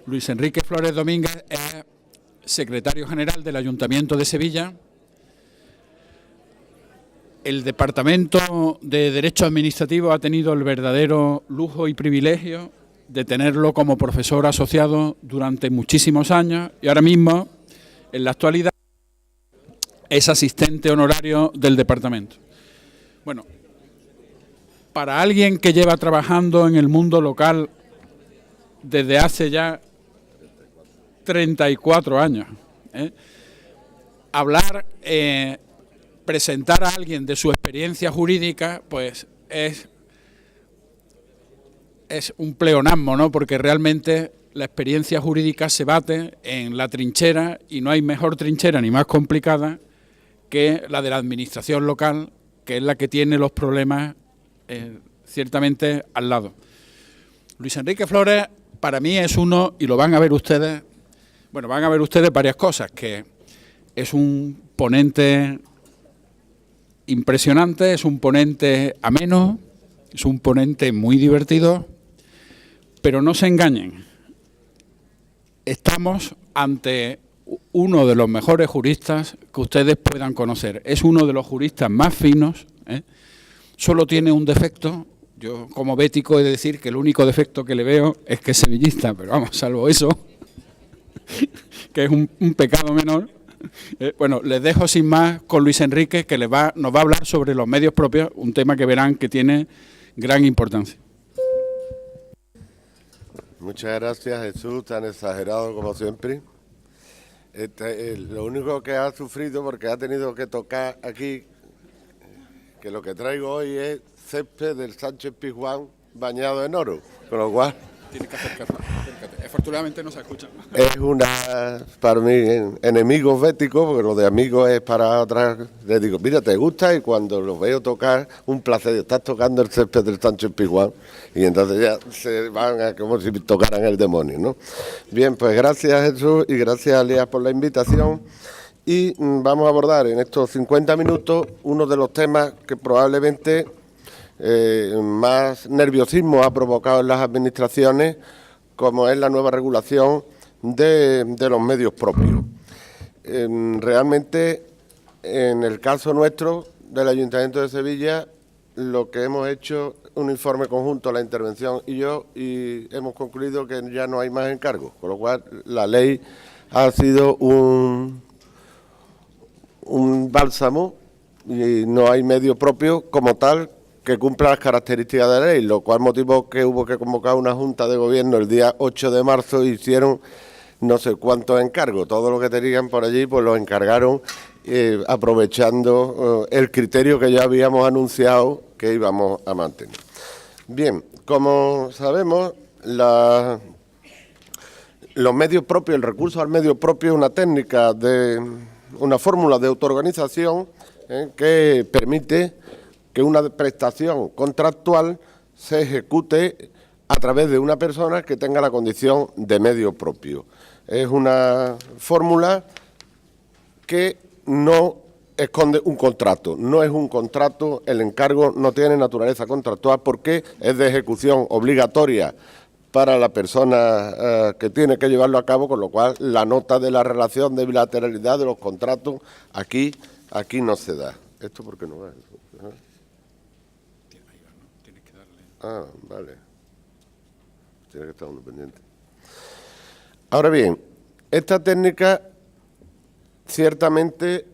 Luis Enrique Flores Domínguez es secretario general del Ayuntamiento de Sevilla. El Departamento de Derecho Administrativo ha tenido el verdadero lujo y privilegio de tenerlo como profesor asociado durante muchísimos años y ahora mismo, en la actualidad, es asistente honorario del departamento. Bueno, para alguien que lleva trabajando en el mundo local desde hace ya 34 años, hablar, presentar a alguien de su experiencia jurídica, pues es un pleonasmo, ¿no? Porque realmente la experiencia jurídica se bate en la trinchera y no hay mejor trinchera ni más complicada que la de la administración local, que es la que tiene los problemas ciertamente al lado. Luis Enrique Flores para mí es uno, y lo van a ver ustedes, bueno, van a ver ustedes varias cosas, que es un ponente impresionante, es un ponente ameno, es un ponente muy divertido, pero no se engañen, estamos ante uno de los mejores juristas que ustedes puedan conocer. Es uno de los juristas más finos, solo tiene un defecto. Yo, como bético, he de decir que el único defecto que le veo es que es sevillista, pero vamos, salvo eso, que es un pecado menor. Bueno, les dejo sin más con Luis Enrique, que nos va a hablar sobre los medios propios, un tema que verán que tiene gran importancia. Muchas gracias, Jesús, tan exagerado como siempre. Lo único que ha sufrido, porque ha tenido que tocar aquí, que lo que traigo hoy es césped del Sánchez Pizjuán bañado en oro, con lo cual... Tienes que acercarte. Afortunadamente no se escucha. Es para mí, enemigos béticos, porque lo de amigos es para otras. Les digo, mira, te gusta, y cuando los veo tocar, un placer, estás tocando el césped del Sánchez Pizjuán, y entonces ya se van como si tocaran el demonio, ¿no? Bien, pues gracias, Jesús, y gracias, Elías, por la invitación. Y vamos a abordar en estos 50 minutos uno de los temas que probablemente más nerviosismo ha provocado en las administraciones, como es la nueva regulación de los medios propios. Realmente, en el caso nuestro del Ayuntamiento de Sevilla, lo que hemos hecho, un informe conjunto, la intervención y yo, y hemos concluido que ya no hay más encargos, con lo cual la ley ha sido un bálsamo y no hay medio propio como tal que cumpla las características de la ley, lo cual motivó que hubo que convocar una junta de gobierno el día 8 de marzo, hicieron no sé cuántos encargos, todo lo que tenían por allí pues lo encargaron aprovechando el criterio que ya habíamos anunciado que íbamos a mantener. Bien, como sabemos, los medios propios, el recurso al medio propio es una técnica una fórmula de autoorganización que permite que una prestación contractual se ejecute a través de una persona que tenga la condición de medio propio. Es una fórmula que no esconde un contrato, no es un contrato, el encargo no tiene naturaleza contractual porque es de ejecución obligatoria para la persona que tiene que llevarlo a cabo, con lo cual la nota de la relación de bilateralidad de los contratos aquí no se da. ¿Esto por qué no va? Tienes que darle. Ah, vale. Tiene que estar uno pendiente. Ahora bien, esta técnica ciertamente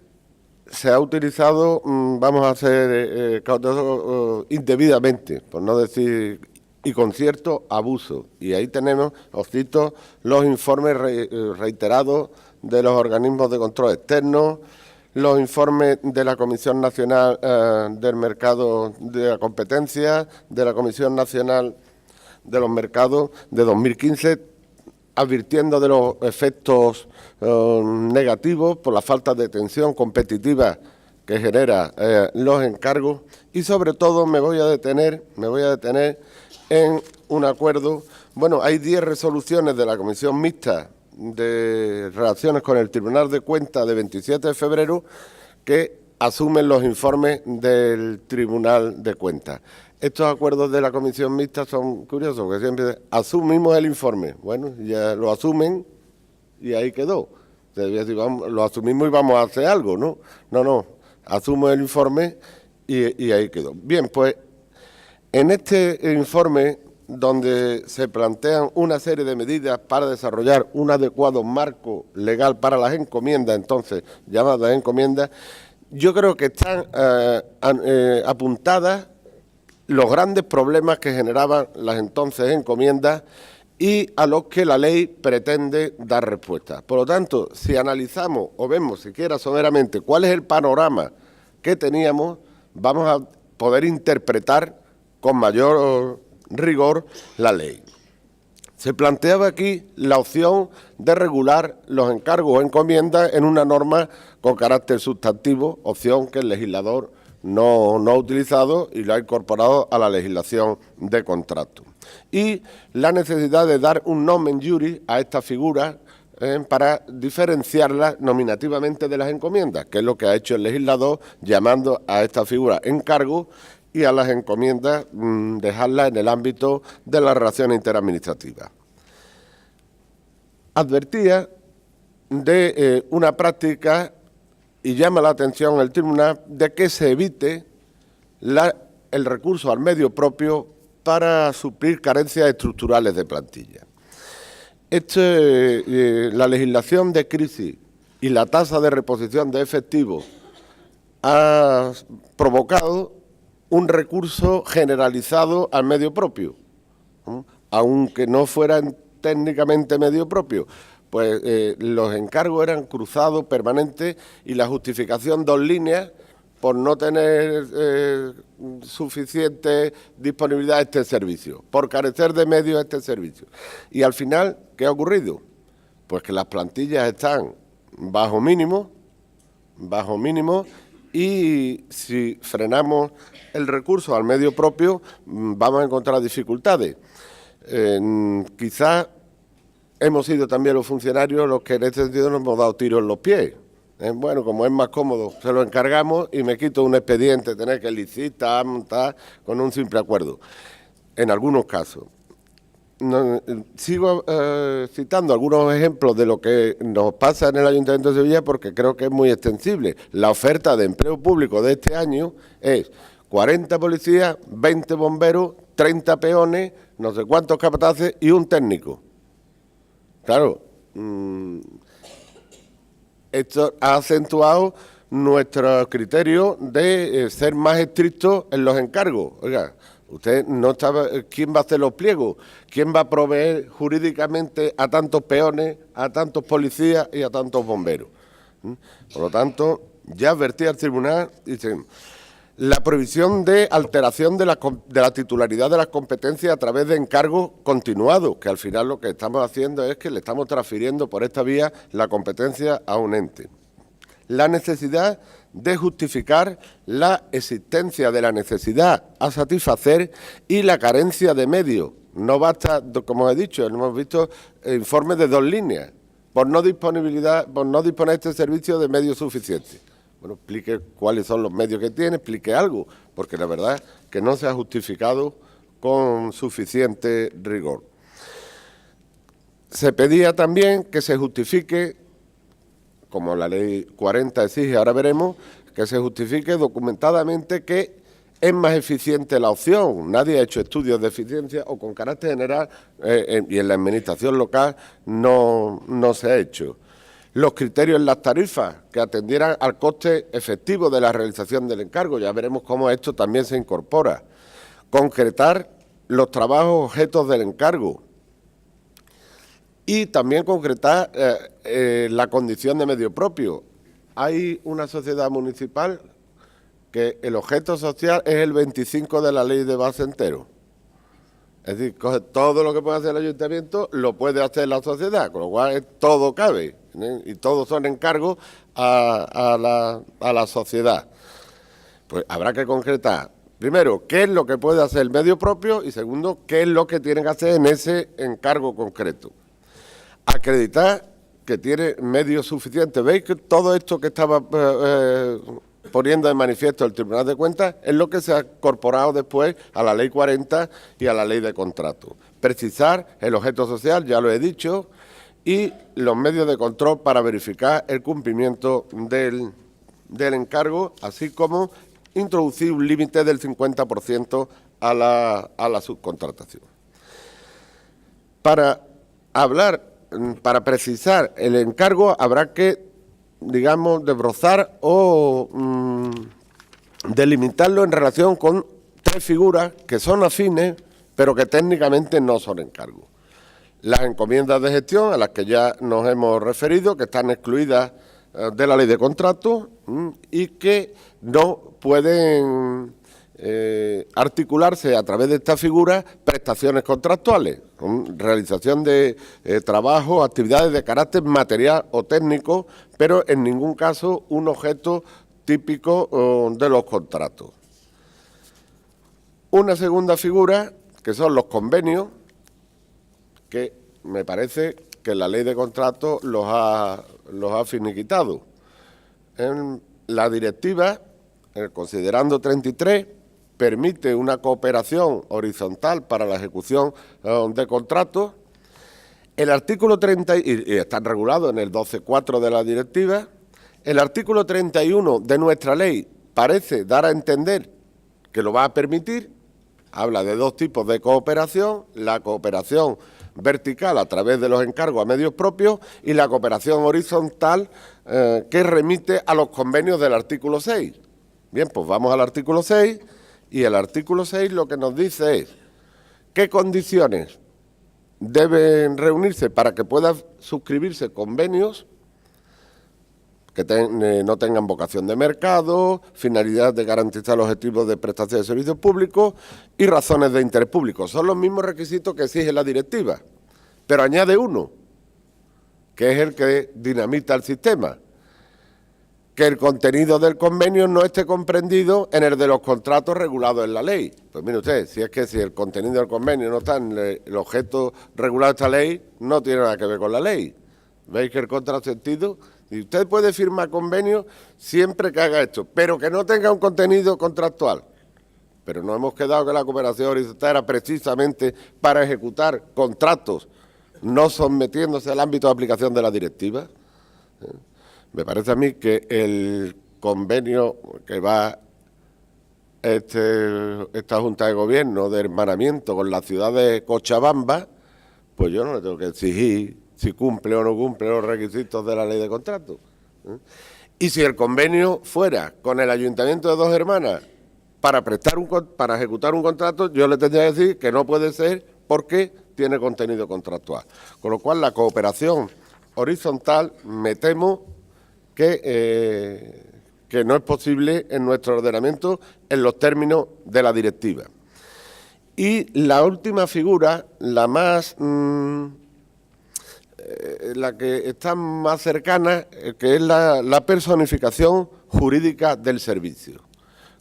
se ha utilizado, vamos a ser cautelosos, indebidamente, por no decir, y con cierto abuso. Y ahí tenemos, os cito, los informes reiterados de los organismos de control externo, los informes de la Comisión Nacional del Mercado de la Competencia, de la Comisión Nacional de los Mercados de 2015, advirtiendo de los efectos negativos por la falta de tensión competitiva que genera los encargos, y sobre todo me voy a detener en un acuerdo. Bueno, hay 10 resoluciones de la Comisión Mixta de Relaciones con el Tribunal de Cuentas de 27 de febrero que asumen los informes del Tribunal de Cuentas. estos acuerdos de la comisión mixta son curiosos, porque siempre asumimos el informe. Bueno, ya lo asumen y ahí quedó. Debía decir, vamos, lo asumimos y vamos a hacer algo, ¿no? No, asumo el informe y ahí quedó. Bien, pues en este informe, donde se plantean una serie de medidas para desarrollar un adecuado marco legal para las encomiendas, entonces llamadas encomiendas, yo creo que están apuntadas los grandes problemas que generaban las entonces encomiendas y a los que la ley pretende dar respuesta. Por lo tanto, si analizamos o vemos siquiera someramente cuál es el panorama que teníamos, vamos a poder interpretar con mayor rigor la ley. Se planteaba aquí la opción de regular los encargos o encomiendas en una norma con carácter sustantivo, opción que el legislador no ha utilizado y lo ha incorporado a la legislación de contrato. Y la necesidad de dar un nomen juris a esta figura para diferenciarla nominativamente de las encomiendas, que es lo que ha hecho el legislador llamando a esta figura encargo y a las encomiendas dejarlas en el ámbito de las relaciones interadministrativas. Advertía de una práctica y llama la atención el tribunal de que se evite el recurso al medio propio para suplir carencias estructurales de plantilla. La legislación de crisis y la tasa de reposición de efectivos ha provocado un recurso generalizado al medio propio, aunque no fueran técnicamente medio propio. Pues los encargos eran cruzados permanentes y la justificación 2 líneas por no tener suficiente disponibilidad de este servicio, por carecer de medios de este servicio. Y al final, ¿qué ha ocurrido? Pues que las plantillas están bajo mínimo, y si frenamos el recurso al medio propio, vamos a encontrar dificultades. Quizás hemos sido también los funcionarios los que en este sentido nos hemos dado tiros en los pies. Bueno, como es más cómodo, se lo encargamos y me quito un expediente, tener que licitar, montar con un simple acuerdo. En algunos casos. Sigo citando algunos ejemplos de lo que nos pasa en el Ayuntamiento de Sevilla porque creo que es muy extensible. La oferta de empleo público de este año es 40 policías, 20 bomberos, 30 peones, no sé cuántos capataces y un técnico. Claro, esto ha acentuado nuestro criterio de ser más estrictos en los encargos. Oiga, usted no sabe quién va a hacer los pliegos, quién va a proveer jurídicamente a tantos peones, a tantos policías y a tantos bomberos. Por lo tanto, ya advertí al tribunal, dice, la prohibición de alteración de la titularidad de las competencias a través de encargos continuados, que al final lo que estamos haciendo es que le estamos transfiriendo por esta vía la competencia a un ente. La necesidad de justificar la existencia de la necesidad a satisfacer y la carencia de medios. No basta, como he dicho, hemos visto informes de 2 líneas, por no disponer este servicio de medios suficientes. Bueno, explique cuáles son los medios que tiene, explique algo, porque la verdad que no se ha justificado con suficiente rigor. Se pedía también que se justifique, como la ley 40 exige, ahora veremos, que se justifique documentadamente que es más eficiente la opción. Nadie ha hecho estudios de eficiencia o con carácter general y en la administración local no se ha hecho. Los criterios en las tarifas que atendieran al coste efectivo de la realización del encargo. Ya veremos cómo esto también se incorpora. Concretar los trabajos objetos del encargo. Y también concretar la condición de medio propio. Hay una sociedad municipal que el objeto social es el 25 de la ley de base entero. Es decir, coge todo lo que puede hacer el ayuntamiento, lo puede hacer la sociedad, con lo cual todo cabe, y todos son encargos a la sociedad. Pues habrá que concretar, primero, qué es lo que puede hacer el medio propio y segundo, qué es lo que tienen que hacer en ese encargo concreto. Acreditar que tiene medios suficientes. ¿Veis que todo esto que estaba poniendo de manifiesto el Tribunal de Cuentas es lo que se ha incorporado después a la Ley 40 y a la Ley de Contrato. Precisar el objeto social, ya lo he dicho, y los medios de control para verificar el cumplimiento del encargo, así como introducir un límite del 50% a la subcontratación. Para precisar el encargo habrá que, digamos, desbrozar o delimitarlo en relación con tres figuras que son afines, pero que técnicamente no son encargos. Las encomiendas de gestión, a las que ya nos hemos referido, que están excluidas de la Ley de Contratos y que no pueden articularse a través de esta figura prestaciones contractuales, realización de trabajo, actividades de carácter material o técnico, pero en ningún caso un objeto típico de los contratos. Una segunda figura, que son los convenios, que me parece que la Ley de Contratos los ha finiquitado. En la directiva, el considerando 33, permite una cooperación horizontal para la ejecución de contratos. El artículo 30, y están regulados en el 12.4 de la directiva, el artículo 31 de nuestra ley parece dar a entender que lo va a permitir. Habla de dos tipos de cooperación: la cooperación vertical a través de los encargos a medios propios y la cooperación horizontal que remite a los convenios del artículo 6. Bien, pues vamos al artículo 6 y el artículo 6 lo que nos dice es qué condiciones deben reunirse para que puedan suscribirse convenios que no tengan vocación de mercado, finalidad de garantizar los objetivos de prestación de servicios públicos y razones de interés público. Son los mismos requisitos que exige la directiva, pero añade uno, que es el que dinamita el sistema: que el contenido del convenio no esté comprendido en el de los contratos regulados en la ley. Pues mire usted, si el contenido del convenio no está en el objeto regulado de esta ley, no tiene nada que ver con la ley. ¿Veis que el contrasentido? Y usted puede firmar convenios siempre que haga esto, pero que no tenga un contenido contractual. Pero no hemos quedado que la cooperación horizontal era precisamente para ejecutar contratos, no sometiéndose al ámbito de aplicación de la directiva. Me parece a mí que el convenio que va esta Junta de Gobierno de hermanamiento con la ciudad de Cochabamba, pues yo no le tengo que exigir si cumple o no cumple los requisitos de la Ley de Contratos. Y si el convenio fuera con el Ayuntamiento de Dos Hermanas para ejecutar un contrato, yo le tendría que decir que no puede ser porque tiene contenido contractual. Con lo cual, la cooperación horizontal, me temo que no es posible en nuestro ordenamiento en los términos de la directiva. Y la última figura, la más... la que está más cercana, que es la personificación jurídica del servicio.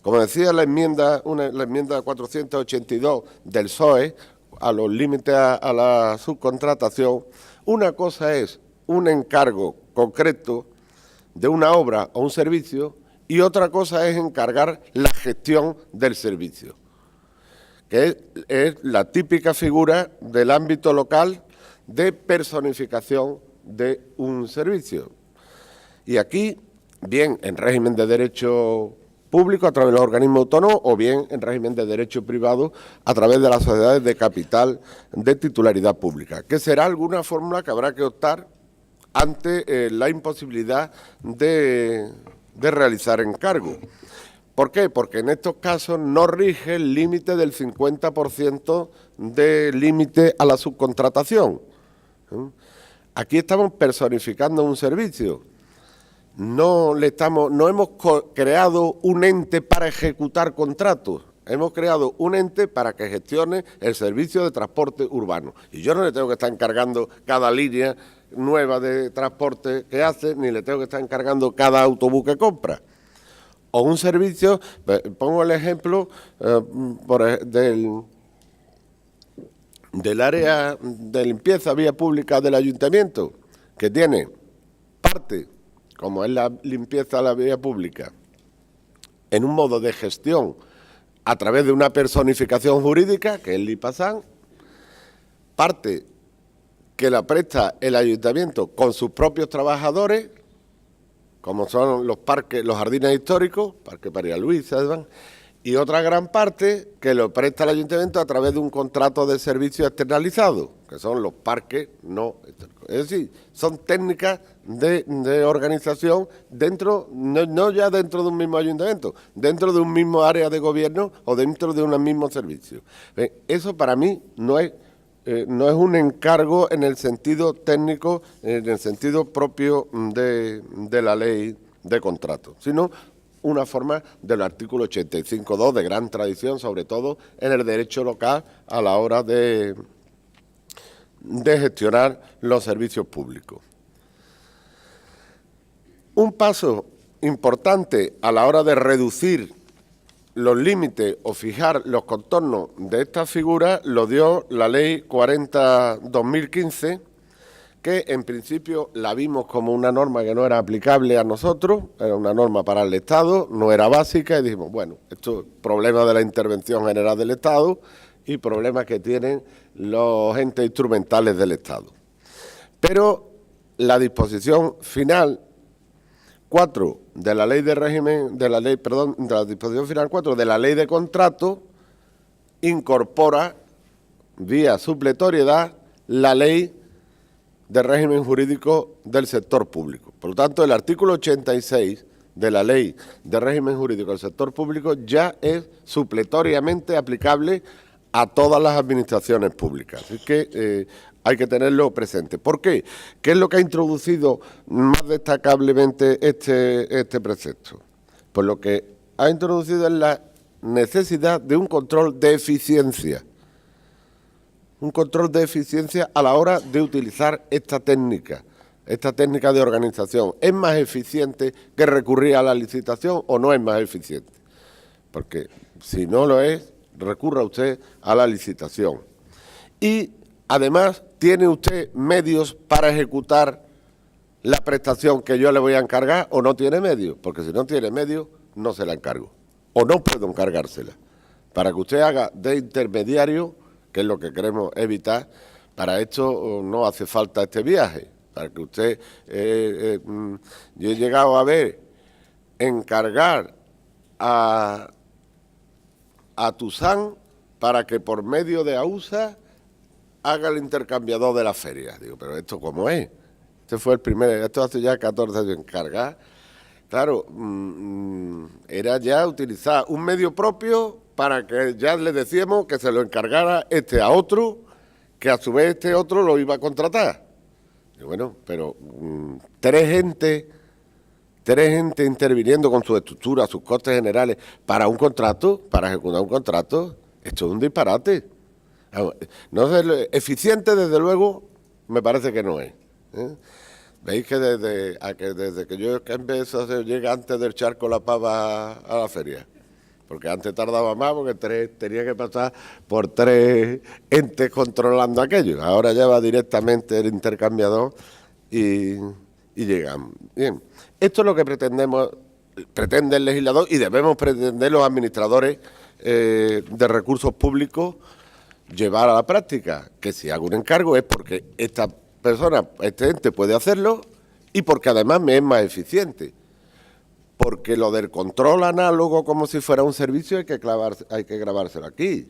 Como decía la enmienda 482 del PSOE, a los límites a la subcontratación, una cosa es un encargo concreto de una obra o un servicio y otra cosa es encargar la gestión del servicio, que es la típica figura del ámbito local de personificación de un servicio. Y aquí, bien en régimen de derecho público a través de los organismos autónomos o bien en régimen de derecho privado a través de las sociedades de capital de titularidad pública, que será alguna fórmula que habrá que optar ante la imposibilidad de realizar encargo. ¿Por qué? Porque en estos casos no rige el límite del 50% de límite a la subcontratación. Aquí estamos personificando un servicio. No hemos creado un ente para ejecutar contratos. Hemos creado un ente para que gestione el servicio de transporte urbano. Y yo no le tengo que estar encargando cada línea nueva de transporte que hace, ni le tengo que estar encargando cada autobús que compra. O un servicio, pongo el ejemplo del área de limpieza vía pública del ayuntamiento, que tiene parte, como es la limpieza de la vía pública, en un modo de gestión a través de una personificación jurídica, que es el IPASAN, parte que la presta el ayuntamiento con sus propios trabajadores, como son los parques, los jardines históricos, Parque María Luisa, y otra gran parte que lo presta el ayuntamiento a través de un contrato de servicio externalizado, que son los parques no históricos. Es decir, son técnicas de organización dentro, no ya dentro de un mismo ayuntamiento, dentro de un mismo área de gobierno o dentro de un mismo servicio. Eso para mí no es un encargo en el sentido técnico, en el sentido propio de la ley de contrato, sino una forma del artículo 85.2 de gran tradición, sobre todo en el derecho local a la hora de gestionar los servicios públicos. Un paso importante a la hora de reducir los límites o fijar los contornos de esta figura lo dio la Ley 40/2015, que en principio la vimos como una norma que no era aplicable a nosotros, era una norma para el Estado, no era básica, y dijimos, bueno, esto es problema de la intervención general del Estado y problemas que tienen los entes instrumentales del Estado. Pero la disposición final 4 de la ley de régimen, de la disposición final 4 de la ley de contrato incorpora vía supletoriedad la ley de régimen jurídico del sector público. Por lo tanto, el artículo 86 de la ley de régimen jurídico del sector público ya es supletoriamente aplicable a todas las administraciones públicas. Así que hay que tenerlo presente. ¿Por qué? ¿Qué es lo que ha introducido más destacablemente este precepto? Pues lo que ha introducido es la necesidad de un control de eficiencia. Un control de eficiencia a la hora de utilizar esta técnica de organización. ¿Es más eficiente que recurrir a la licitación o no es más eficiente? Porque si no lo es, recurra usted a la licitación. Y además, ¿tiene usted medios para ejecutar la prestación que yo le voy a encargar o no tiene medios? Porque si no tiene medios, no se la encargo. O no puedo encargársela. Para que usted haga de intermediario, que es lo que queremos evitar, para esto no hace falta este viaje. Para que usted, yo he llegado a ver, encargar a Tuzán para que por medio de AUSA haga el intercambiador de la feria. Digo, pero ¿esto cómo es? Este fue el primer, esto hace ya 14 años, encargar. Claro, era ya utilizar un medio propio para que ya le decíamos que se lo encargara a otro, que a su vez este otro lo iba a contratar. Y bueno, pero tres gente interviniendo con su estructura, sus costes generales, para un contrato, para ejecutar un contrato, esto es un disparate. No sé, eficiente desde luego me parece que no es. Veis que desde que yo empecé, llega antes del charco la pava a la feria. Porque antes tardaba más, porque tenía que pasar por 3 entes controlando aquello. Ahora ya va directamente el intercambiador y llegan. Bien, esto es lo que pretende el legislador y debemos pretender los administradores de recursos públicos llevar a la práctica. Que si hago un encargo es porque esta persona, este ente puede hacerlo y porque además me es más eficiente. Porque lo del control análogo como si fuera un servicio hay que grabárselo aquí.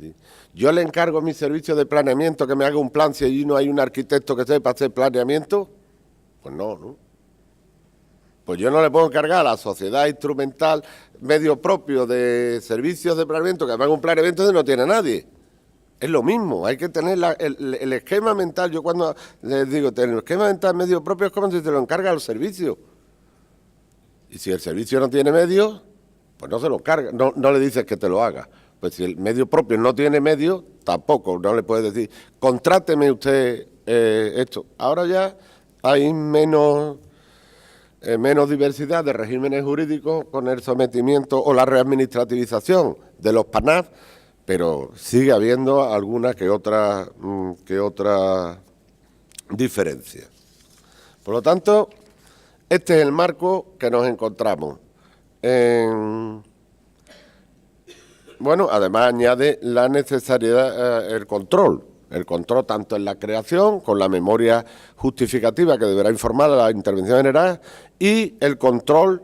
¿Sí? Yo le encargo mi servicio de planeamiento que me haga un plan si allí no hay un arquitecto que sepa hacer planeamiento. Pues no. Pues yo no le puedo encargar a la sociedad instrumental medio propio de servicios de planeamiento que me haga un planeamiento donde no tiene nadie. Es lo mismo, hay que tener el esquema mental. Yo cuando les digo, tener el esquema mental medio propio es como si te lo encarga al servicio. Y si el servicio no tiene medios, pues no se lo encarga, no le dices que te lo haga. Pues si el medio propio no tiene medios, tampoco, no le puedes decir, contráteme usted esto. Ahora ya hay menos diversidad de regímenes jurídicos con el sometimiento o la readministrativización de los PANAF, pero sigue habiendo alguna que otra diferencia. Por lo tanto, este es el marco que nos encontramos. Bueno, además añade la necesidad, el control tanto en la creación, con la memoria justificativa que deberá informar a la intervención general, y el control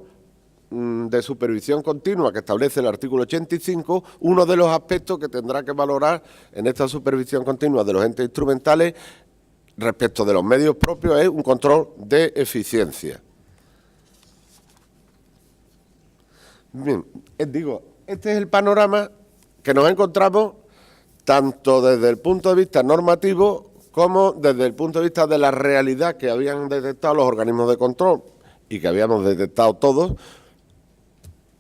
de supervisión continua que establece el artículo 85, uno de los aspectos que tendrá que valorar en esta supervisión continua de los entes instrumentales respecto de los medios propios es un control de eficiencia. Bien, este es el panorama que nos encontramos tanto desde el punto de vista normativo como desde el punto de vista de la realidad que habían detectado los organismos de control y que habíamos detectado todos,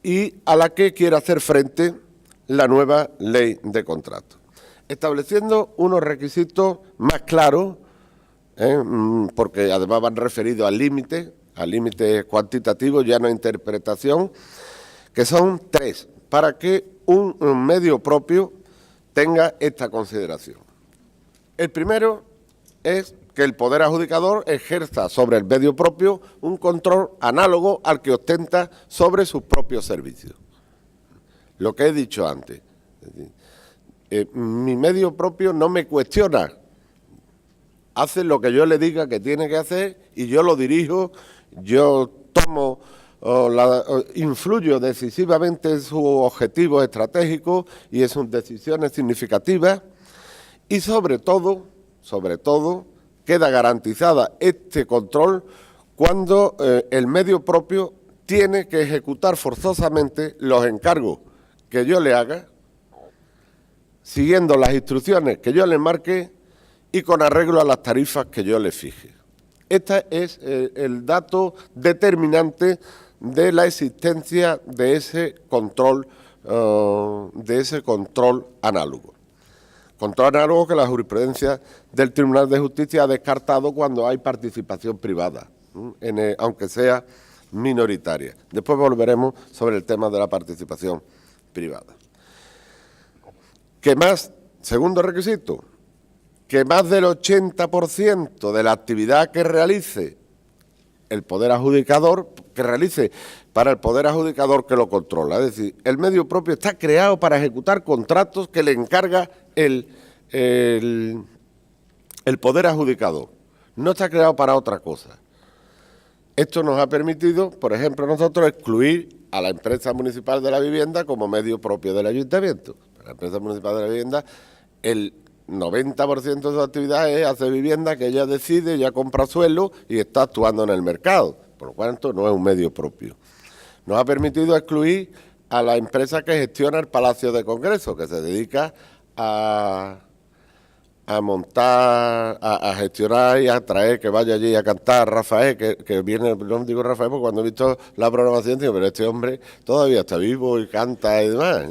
y a la que quiere hacer frente la nueva ley de contratos, estableciendo unos requisitos más claros, porque además van referidos al límite cuantitativo, ya no interpretación, que son 3, para que un medio propio tenga esta consideración. El primero es que el poder adjudicador ejerza sobre el medio propio un control análogo al que ostenta sobre sus propios servicios. Lo que he dicho antes. Mi medio propio no me cuestiona, hace lo que yo le diga que tiene que hacer y yo lo dirijo, yo tomo, influyo decisivamente en sus objetivos estratégicos y en sus decisiones significativas, y sobre todo, queda garantizada este control cuando el medio propio tiene que ejecutar forzosamente los encargos que yo le haga, siguiendo las instrucciones que yo le marque y con arreglo a las tarifas que yo le fije. Este es el dato determinante de la existencia de ese control análogo. Control análogo que la jurisprudencia del Tribunal de Justicia ha descartado cuando hay participación privada, aunque sea minoritaria. Después volveremos sobre el tema de la participación privada. ¿Qué más? Segundo requisito, que más del 80% de la actividad que realice el poder adjudicador, que realice para el poder adjudicador que lo controla. Es decir, el medio propio está creado para ejecutar contratos que le encarga el poder adjudicador. No está creado para otra cosa. Esto nos ha permitido, por ejemplo, nosotros excluir a la empresa municipal de la vivienda como medio propio del ayuntamiento. La empresa municipal de la vivienda, el 90% de su actividad es hacer vivienda que ella decide, ya compra suelo y está actuando en el mercado, por lo cual esto no es un medio propio. Nos ha permitido excluir a la empresa que gestiona el Palacio de Congreso, que se dedica a montar, a gestionar y a traer, que vaya allí a cantar Rafael, que viene, no digo Rafael porque cuando he visto la programación digo, pero este hombre todavía está vivo y canta y demás,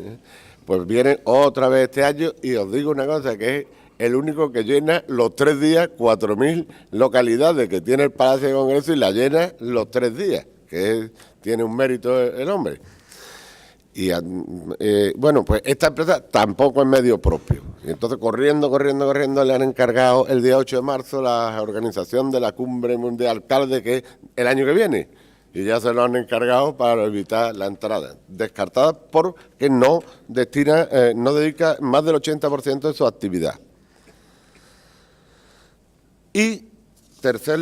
Pues viene otra vez este año y os digo una cosa, que es el único que llena los 3 días, 4.000 localidades que tiene el Palacio de Congreso y la llena los 3 días, tiene un mérito el hombre. Y bueno, pues esta empresa tampoco es medio propio. Y entonces corriendo, le han encargado el día 8 de marzo la organización de la Cumbre Mundial de Alcaldes, que es el año que viene. Y ya se lo han encargado para evitar la entrada. Descartada porque no dedica más del 80% de su actividad. Y en tercer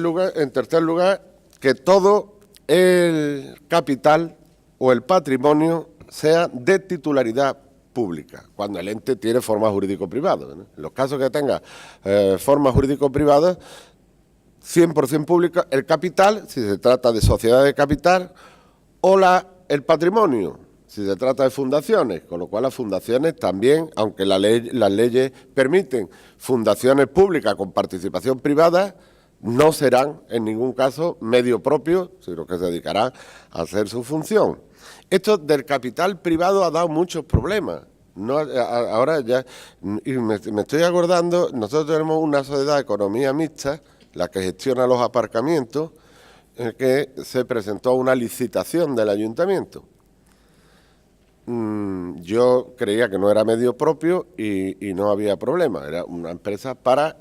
lugar, que todo el capital o el patrimonio sea de titularidad pública, cuando el ente tiene forma jurídico-privada. En los casos que tenga forma jurídico-privada, 100% pública, el capital, si se trata de sociedad de capital, o el patrimonio, si se trata de fundaciones, con lo cual las fundaciones también, aunque las leyes permiten fundaciones públicas con participación privada, no serán en ningún caso medio propio, sino que se dedicarán a hacer su función. Esto del capital privado ha dado muchos problemas. Ahora ya, y me estoy acordando, nosotros tenemos una sociedad de economía mixta, la que gestiona los aparcamientos, en que se presentó una licitación del ayuntamiento. Yo creía que no era medio propio y no había problema, era una empresa para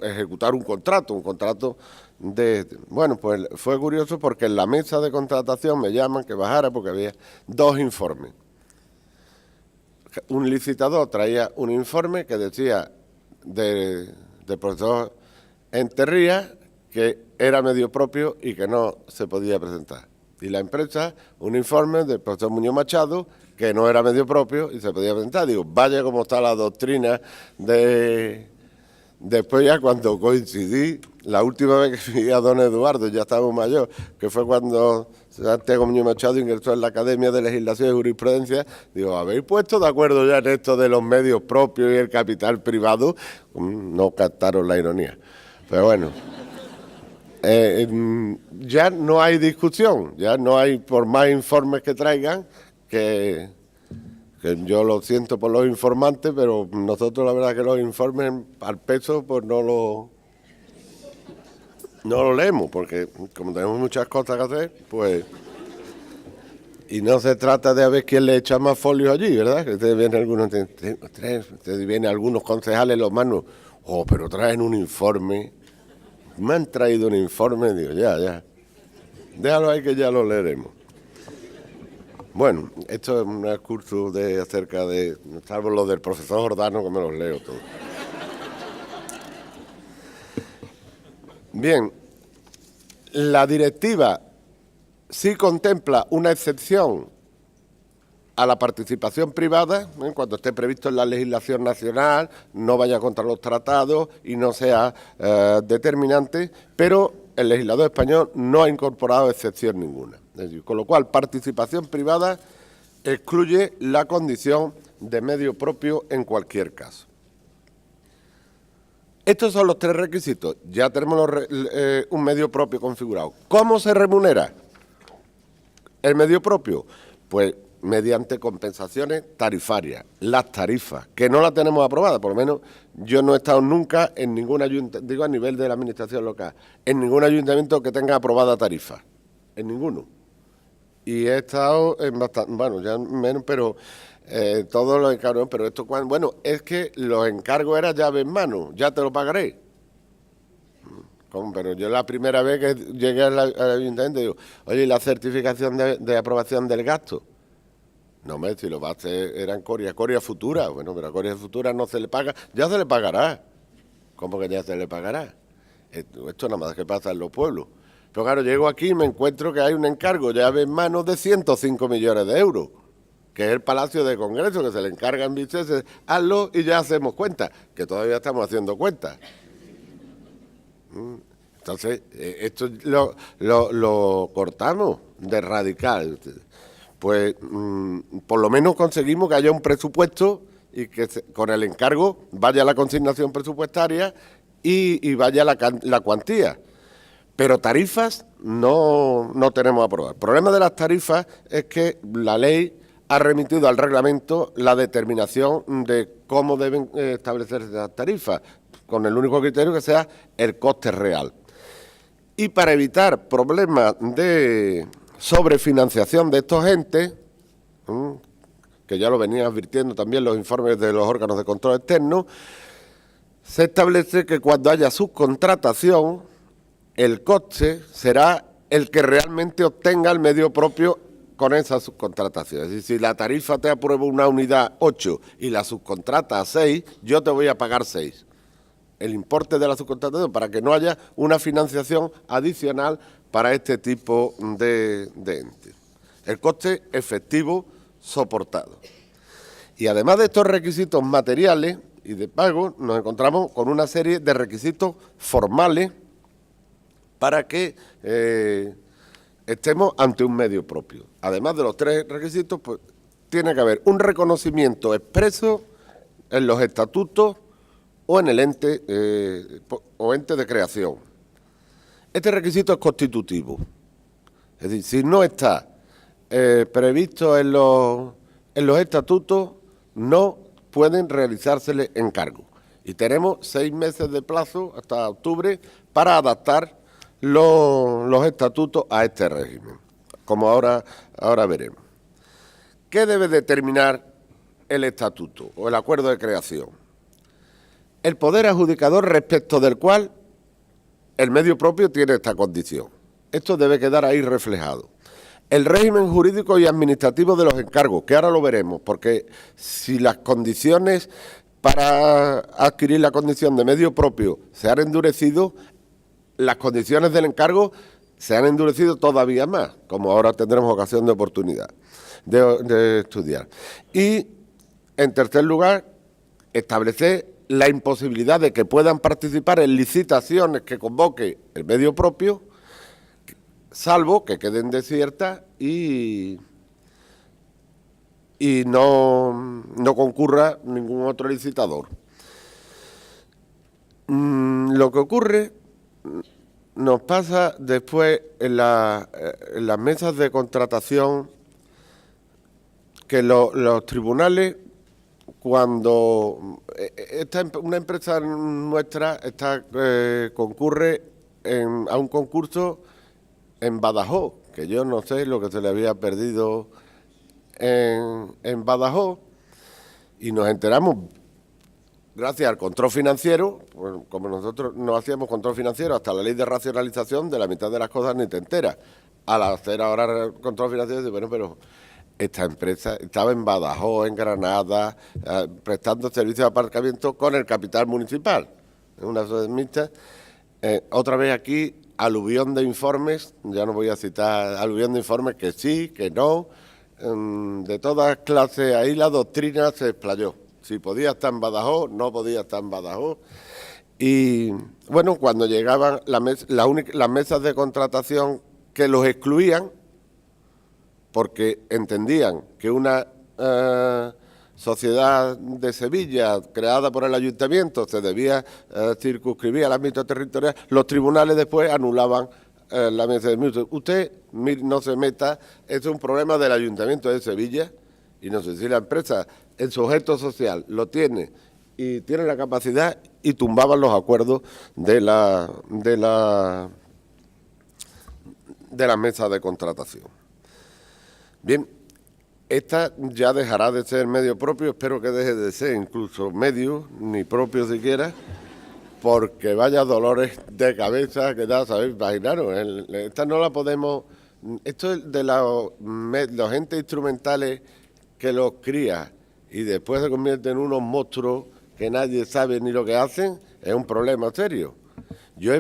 ejecutar un contrato Bueno, pues fue curioso porque en la mesa de contratación me llaman que bajara porque había 2 informes. Un licitador traía un informe que decía del profesor Enterría que era medio propio y que no se podía presentar. Y la empresa, un informe del profesor Muñoz Machado, que no era medio propio y se podía presentar. Digo, vaya como está la doctrina de... Después ya cuando coincidí, la última vez que vi a don Eduardo, ya estaba mayor, que fue cuando Santiago Muñoz Machado ingresó en la Academia de Legislación y Jurisprudencia, digo, ¿habéis puesto de acuerdo ya en esto de los medios propios y el capital privado? No captaron la ironía. Pero bueno, ya no hay discusión, ya no hay, por más informes que traigan, que yo lo siento por los informantes, pero nosotros la verdad que los informes al peso pues no lo leemos, porque como tenemos muchas cosas que hacer, pues... Y no se trata de a ver quién le echa más folios allí, ¿verdad? Que vienen algunos concejales, los manos, pero traen un informe. Me han traído un informe, digo, ya. Déjalo ahí que ya lo leeremos. Bueno, esto es un curso acerca de, salvo lo del profesor Jordano, que me los leo todos. Bien, la directiva sí contempla una excepción a la participación privada, cuando esté previsto en la legislación nacional, no vaya contra los tratados y no sea determinante, pero el legislador español no ha incorporado excepción ninguna. Es decir, con lo cual, participación privada excluye la condición de medio propio en cualquier caso. Estos son los 3 requisitos. Ya tenemos un medio propio configurado. ¿Cómo se remunera el medio propio? Pues mediante compensaciones tarifarias, las tarifas, que no las tenemos aprobadas, por lo menos yo no he estado nunca en ningún ayuntamiento, digo a nivel de la administración local, en ningún ayuntamiento que tenga aprobada tarifa, en ninguno. Y he estado en bastante, bueno, ya menos, pero todos los encargos, pero esto cuando, bueno, es que los encargos eran llave en mano, ya te lo pagaré. Pero yo la primera vez que llegué al ayuntamiento digo, oye, ¿y la certificación de aprobación del gasto? No, si lo va a hacer, eran Coria Futura. Bueno, pero a Coria Futura no se le paga, ya se le pagará. ¿Cómo que ya se le pagará? Esto nada más que pasa en los pueblos. Pero claro, llego aquí y me encuentro que hay un encargo llave en mano de 105 millones de euros, que es el Palacio de Congreso, que se le encarga en Vicente, hazlo y ya hacemos cuentas, que todavía estamos haciendo cuentas. Entonces, esto lo cortamos de radical. Pues por lo menos conseguimos que haya un presupuesto y que con el encargo vaya la consignación presupuestaria y vaya la cuantía. Pero tarifas no tenemos aprobadas. El problema de las tarifas es que la ley ha remitido al reglamento la determinación de cómo deben establecerse las tarifas, con el único criterio que sea el coste real. Y para evitar problemas de sobrefinanciación de estos entes, que ya lo venían advirtiendo también los informes de los órganos de control externo, se establece que cuando haya subcontratación, el coste será el que realmente obtenga el medio propio con esa subcontratación. Es decir, si la tarifa te aprueba una unidad 8 y la subcontrata a 6, yo te voy a pagar 6. El importe de la subcontratación, para que no haya una financiación adicional para este tipo de entes. El coste efectivo soportado. Y además de estos requisitos materiales y de pago, nos encontramos con una serie de requisitos formales para que estemos ante un medio propio. Además de los 3 requisitos, pues tiene que haber un reconocimiento expreso en los estatutos o en el ente o ente de creación. Este requisito es constitutivo. Es decir, si no está previsto en los estatutos, no pueden realizársele encargos. Y tenemos 6 meses de plazo, hasta octubre, para adaptar los estatutos a este régimen, como ahora veremos. ¿Qué debe determinar el estatuto o el acuerdo de creación? El poder adjudicador respecto del cual el medio propio tiene esta condición. Esto debe quedar ahí reflejado. El régimen jurídico y administrativo de los encargos, que ahora lo veremos, porque si las condiciones para adquirir la condición de medio propio se han endurecido, las condiciones del encargo se han endurecido todavía más, como ahora tendremos ocasión de oportunidad de estudiar. Y, en tercer lugar, establecer la imposibilidad de que puedan participar en licitaciones que convoque el medio propio, salvo que queden desiertas y no concurra ningún otro licitador. Lo que ocurre nos pasa después en las mesas de contratación, que los tribunales, cuando una empresa nuestra concurre a un concurso en Badajoz, que yo no sé lo que se le había perdido en Badajoz, y nos enteramos gracias al control financiero, pues, como nosotros no hacíamos control financiero hasta la ley de racionalización, de la mitad de las cosas ni te enteras. Al hacer ahora el control financiero, dice, bueno, pero esta empresa estaba en Badajoz, en Granada, prestando servicios de aparcamiento con el capital municipal, en una sociedad mixta. Otra vez aquí, aluvión de informes, ya no voy a citar aluvión de informes que sí, que no, de todas clases. Ahí la doctrina se explayó. Si podía estar en Badajoz, no podía estar en Badajoz. Y bueno, cuando llegaban las mesas de contratación que los excluían, porque entendían que una sociedad de Sevilla creada por el ayuntamiento se debía circunscribir al ámbito territorial, los tribunales después anulaban la mesa de minutos. Usted no se meta, es un problema del ayuntamiento de Sevilla, y no sé si la empresa en su objeto social lo tiene y tiene la capacidad, y tumbaban los acuerdos de la mesa de contratación. Bien, esta ya dejará de ser medio propio, espero que deje de ser incluso medio, ni propio siquiera, porque vaya dolores de cabeza que da, ¿sabéis? Imaginaros, esta no la podemos... Esto es de los entes instrumentales que los cría y después se convierten en unos monstruos que nadie sabe ni lo que hacen, es un problema serio. Yo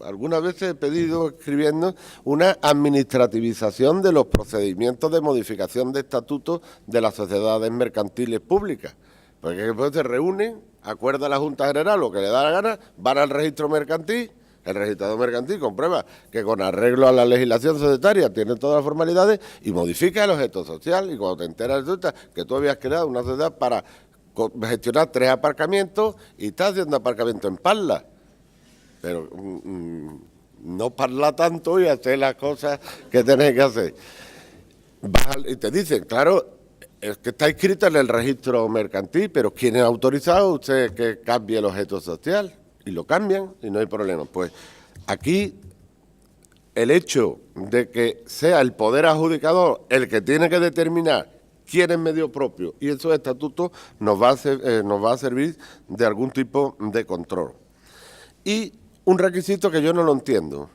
algunas veces he pedido, escribiendo, una administrativización de los procedimientos de modificación de estatutos de las sociedades mercantiles públicas, porque después se reúnen, acuerda la Junta General lo que le da la gana, van al registro mercantil, el registrador mercantil comprueba que con arreglo a la legislación societaria tiene todas las formalidades y modifica el objeto social, y cuando te enteras resulta que tú habías creado una sociedad para gestionar 3 aparcamientos y estás haciendo aparcamiento en Parla. Pero no parla tanto y hacer las cosas que tenés que hacer. Y te dicen, claro, es que está inscrito en el registro mercantil, pero ¿quién ha autorizado usted que cambie el objeto social? Y lo cambian y no hay problema. Pues aquí el hecho de que sea el poder adjudicador el que tiene que determinar quién es medio propio y esos estatutos nos va a servir de algún tipo de control. Y un requisito que yo no lo entiendo,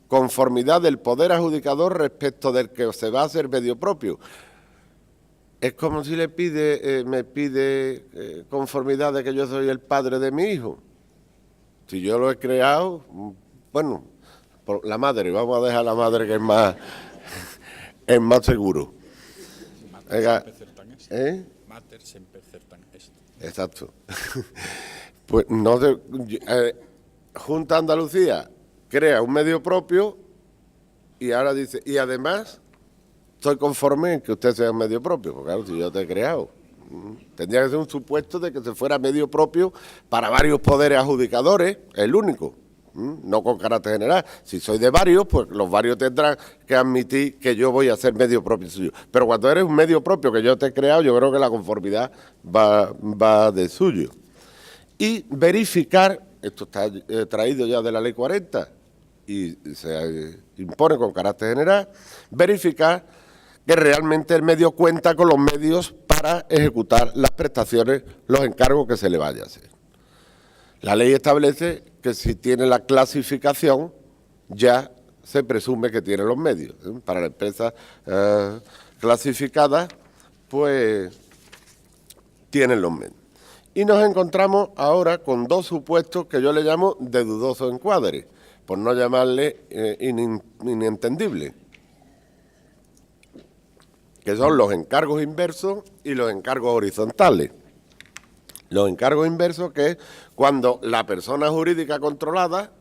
conformidad del poder adjudicador respecto del que se va a hacer medio propio. Es como si me pide conformidad de que yo soy el padre de mi hijo. Si yo lo he creado, bueno, por la madre, vamos a dejar a la madre que es más seguro. Mater semper certan est. Exacto. Pues no sé, Junta Andalucía crea un medio propio y ahora dice, y además estoy conforme en que usted sea un medio propio, porque claro, si yo te he creado, tendría que ser un supuesto de que se fuera medio propio para varios poderes adjudicadores, el único, no con carácter general. Si soy de varios, pues los varios tendrán que admitir que yo voy a ser medio propio suyo. Pero cuando eres un medio propio que yo te he creado, yo creo que la conformidad va de suyo. Y verificar, esto está traído ya de la Ley 40 y se impone con carácter general, verificar que realmente el medio cuenta con los medios para ejecutar las prestaciones, los encargos que se le vaya a hacer. La ley establece que si tiene la clasificación, ya se presume que tiene los medios. Para la empresa clasificada, pues tienen los medios. Y nos encontramos ahora con dos supuestos que yo le llamo de dudoso encuadre, por no llamarle inentendible, que son los encargos inversos y los encargos horizontales. Los encargos inversos, que es cuando la persona jurídica controlada,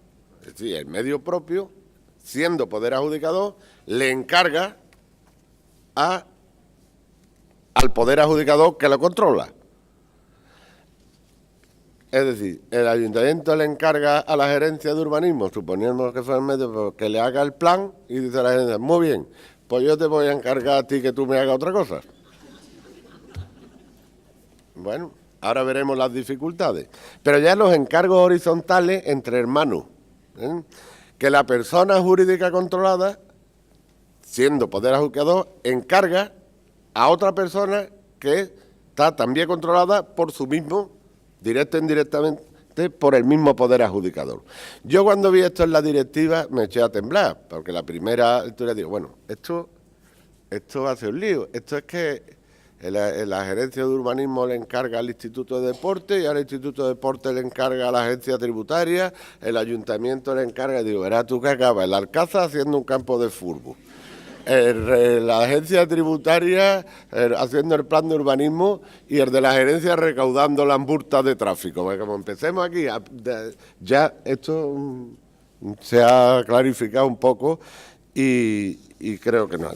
es decir, el medio propio, siendo poder adjudicador, le encarga al poder adjudicador que lo controla. Es decir, el ayuntamiento le encarga a la gerencia de urbanismo, suponiendo que fuera el medio, que le haga el plan, y dice la gerencia, muy bien, pues yo te voy a encargar a ti que tú me hagas otra cosa. Bueno, ahora veremos las dificultades. Pero ya los encargos horizontales entre hermanos, que la persona jurídica controlada, siendo poder adjudicador, encarga a otra persona que está también controlada por su mismo, directa o indirectamente, por el mismo poder adjudicador. Yo cuando vi esto en la directiva me eché a temblar, porque la primera lectura digo, bueno, esto va a ser un lío. Esto es que la gerencia de urbanismo le encarga al Instituto de Deporte y al Instituto de Deporte le encarga a la agencia tributaria, el ayuntamiento le encarga, digo, verás tú que acaba el Alcázar haciendo un campo de fútbol. La agencia tributaria haciendo el plan de urbanismo y el de la gerencia recaudando las multas de tráfico. Porque como empecemos aquí, ya esto se ha clarificado un poco y creo que no.